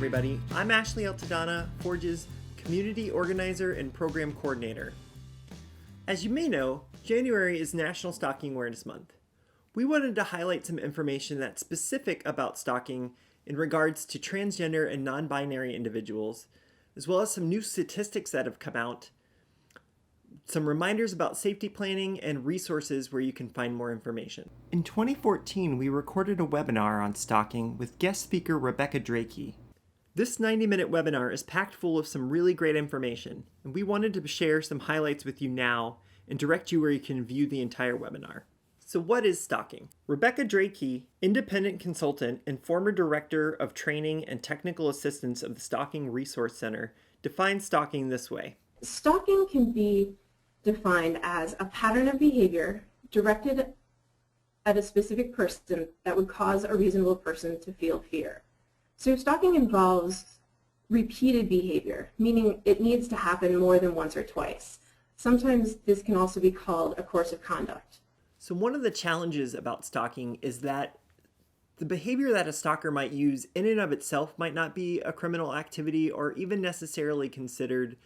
everybody. I'm Ashley Altadonna, Forge's Community Organizer and Program Coordinator. As you may know, January is National Stalking Awareness Month. We wanted to highlight some information that's specific about stalking in regards to transgender and non-binary individuals, as well as some new statistics that have come out, some reminders about safety planning, and resources where you can find more information. In 2014, we recorded a webinar on stalking with guest speaker Rebecca Drakey. This 90-minute webinar is packed full of some really great information, and we wanted to share some highlights with you now and direct you where you can view the entire webinar. So what is stalking? Rebecca Drakey, independent consultant and former director of training and technical assistance of the Stalking Resource Center, defines stalking this way. Stalking can be defined as a pattern of behavior directed at a specific person that would cause a reasonable person to feel fear. So stalking involves repeated behavior, meaning it needs to happen more than once or twice. Sometimes this can also be called a course of conduct. So one of the challenges about stalking is that the behavior that a stalker might use in and of itself might not be a criminal activity or even necessarily considered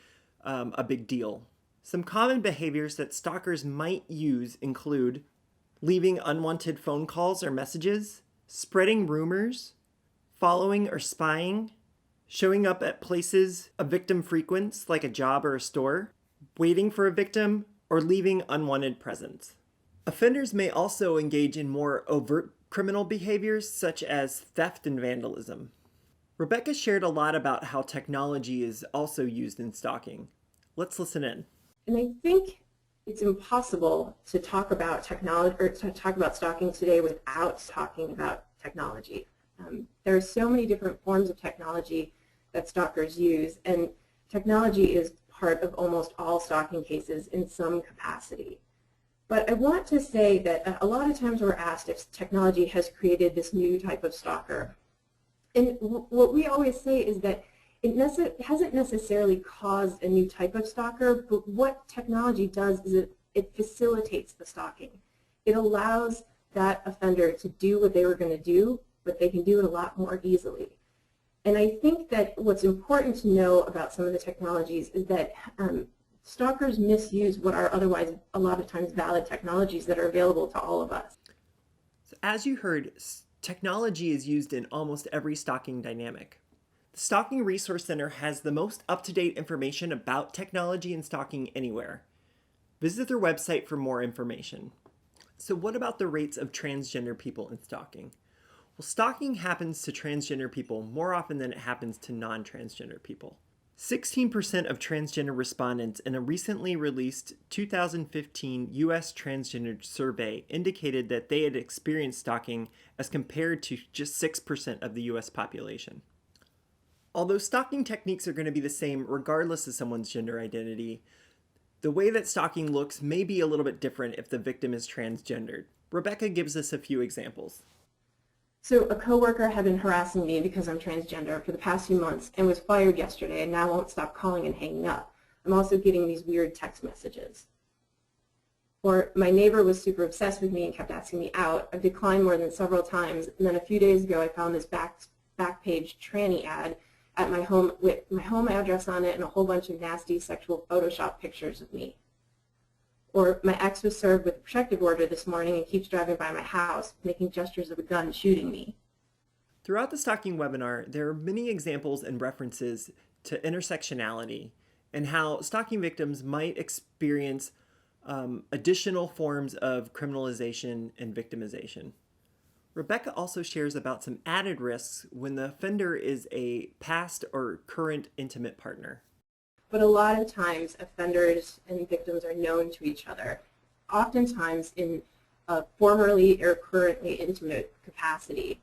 a big deal. Some common behaviors that stalkers might use include leaving unwanted phone calls or messages, spreading rumors, following or spying, showing up at places a victim frequents like a job or a store, waiting for a victim, or leaving unwanted presents. Offenders may also engage in more overt criminal behaviors such as theft and vandalism. Rebecca shared a lot about how technology is also used in stalking. Let's listen in. And I think it's impossible to talk about technology or to talk about stalking today without talking about technology. There are so many different forms of technology that stalkers use, and technology is part of almost all stalking cases in some capacity. But I want to say that a lot of times we're asked if technology has created this new type of stalker. And what we always say is that it hasn't necessarily caused a new type of stalker, but what technology does is it facilitates the stalking. It allows that offender to do what they were going to do, but they can do it a lot more easily. And I think that what's important to know about some of the technologies is that stalkers misuse what are otherwise a lot of times valid technologies that are available to all of us. So as you heard, technology is used in almost every stalking dynamic. The Stalking Resource Center has the most up-to-date information about technology and stalking anywhere. Visit their website for more information. So what about the rates of transgender people in stalking? Well, stalking happens to transgender people more often than it happens to non-transgender people. 16% of transgender respondents in a recently released 2015 U.S. Transgender Survey indicated that they had experienced stalking as compared to just 6% of the U.S. population. Although stalking techniques are going to be the same regardless of someone's gender identity, the way that stalking looks may be a little bit different if the victim is transgendered. Rebecca gives us a few examples. So a coworker had been harassing me because I'm transgender for the past few months and was fired yesterday and now won't stop calling and hanging up. I'm also getting these weird text messages. Or my neighbor was super obsessed with me and kept asking me out. I've declined more than several times, and then a few days ago I found this back page tranny ad at my home with my home address on it and a whole bunch of nasty sexual Photoshop pictures of me. Or my ex was served with a protective order this morning and keeps driving by my house, making gestures of a gun, shooting me. Throughout the stalking webinar, there are many examples and references to intersectionality and how stalking victims might experience additional forms of criminalization and victimization. Rebecca also shares about some added risks when the offender is a past or current intimate partner. But a lot of times offenders and victims are known to each other, oftentimes in a formerly or currently intimate capacity.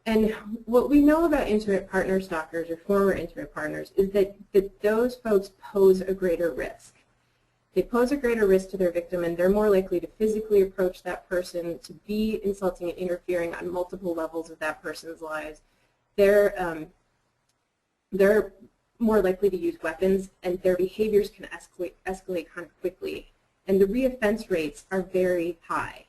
And what we know about intimate partner stalkers or former intimate partners is that those folks pose a greater risk. They pose a greater risk to their victim, and they're more likely to physically approach that person, to be insulting and interfering on multiple levels of that person's lives. They're more likely to use weapons, and their behaviors can escalate kind of quickly. And the reoffense rates are very high.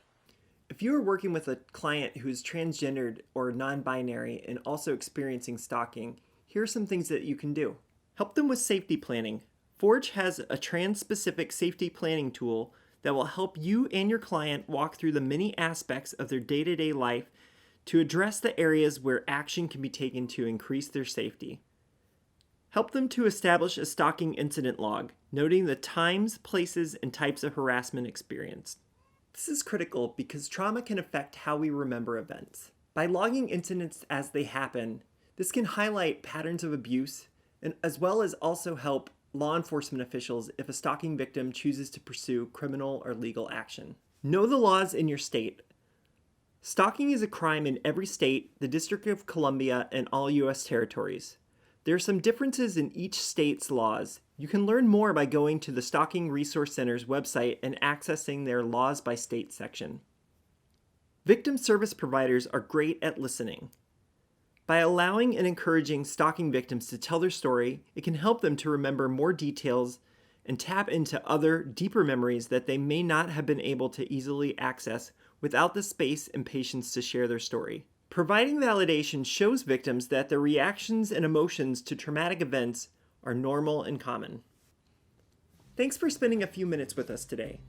If you are working with a client who's transgendered or non-binary and also experiencing stalking, here are some things that you can do. Help them with safety planning. Forge has a trans-specific safety planning tool that will help you and your client walk through the many aspects of their day-to-day life to address the areas where action can be taken to increase their safety. Help them to establish a stalking incident log, noting the times, places, and types of harassment experienced. This is critical because trauma can affect how we remember events. By logging incidents as they happen, this can highlight patterns of abuse, and as well as also help law enforcement officials if a stalking victim chooses to pursue criminal or legal action. Know the laws in your state. Stalking is a crime in every state, the District of Columbia, and all U.S. territories. There are some differences in each state's laws. You can learn more by going to the Stalking Resource Center's website and accessing their Laws by State section. Victim service providers are great at listening. By allowing and encouraging stalking victims to tell their story, it can help them to remember more details and tap into other, deeper memories that they may not have been able to easily access without the space and patience to share their story. Providing validation shows victims that their reactions and emotions to traumatic events are normal and common. Thanks for spending a few minutes with us today.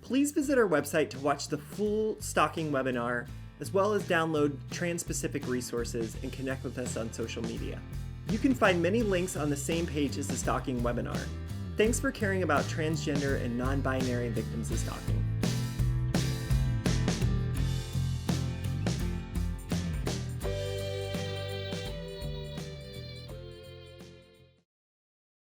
Please visit our website to watch the full stalking webinar, as well as download trans-specific resources and connect with us on social media. You can find many links on the same page as the stalking webinar. Thanks for caring about transgender and non-binary victims of stalking.